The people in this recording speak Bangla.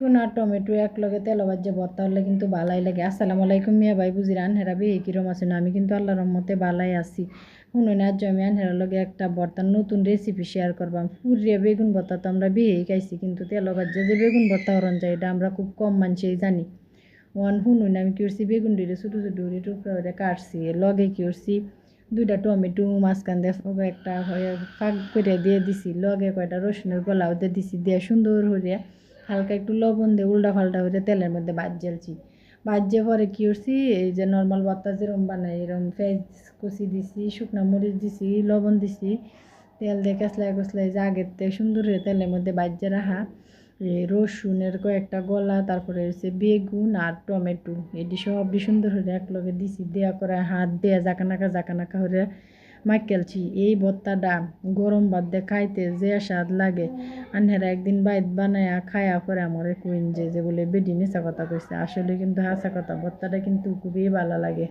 টুনা টমেটো একলগে তেল ভাজ্যে ভর্তা হলে কিন্তু বালাই লাগে। আসসালামু আলাইকুম মিয়া ভাই বুঝি রানহেরা বে কিরম আছে না, আমি কিন্তু আল্লাহর রহমতে বালাই আছি। শুনুন আজ আমি আনহেরার লগে একটা ভর্তার নতুন রেসিপি শেয়ার করবাম। পুরিয়া বেগুন ভর্তা তো আমরা বিয়েই খাইছি, কিন্তু তেল ভাজ্যে যে বেগুন ভর্তা হরণ যায় এটা আমরা খুব কম মানুষই জানি। শুনুন আমি কি করছি, বেগুন ডিরে ছোটো ছোটো করে টুকরা করে কাটছি, লগে কি করছি দুইটা টমেটো মাঝখান দিয়ে একটা ফাঁক করে দিয়ে দিছি, লগে কয়টা রসুনের গলাও দিয়ে দিছি, দিয়ে সুন্দর করে হালকা একটু লবণ দিয়ে উল্টা পাল্টা করে তেলের মধ্যে ভাজছি। ভাজে পরে কী করছি, এই যে নর্মাল ভর্তা যেরকম বানাই এরকম পেঁয়াজ কুচি দিছি, শুকনো মরিচ দিছি, লবণ দিছি, তেল দিয়ে কষলাই কষলাই যে আগের থেকে সুন্দর করে তেলের মধ্যে ভাজে রাখা এই রসুনের কয়েকটা গলা, তারপরে হচ্ছে বেগুন আর টমেটো, এটি সবই সুন্দর করে একলগে দিছি, দেওয়া করে হাত দিয়ে জাকানাকা করে মাইকেলছি। এই ভর্তাটা গরম ভাত দিয়ে খাইতে যে স্বাদ লাগে, আনহেরা একদিন বাইত বানায়া খায়া পরে আমারে কুইন যে বলে বেডি মিশা কথা কইছে, আসলে কিন্তু হাসা কথা, ভর্তাটা কিন্তু খুবই ভালো লাগে।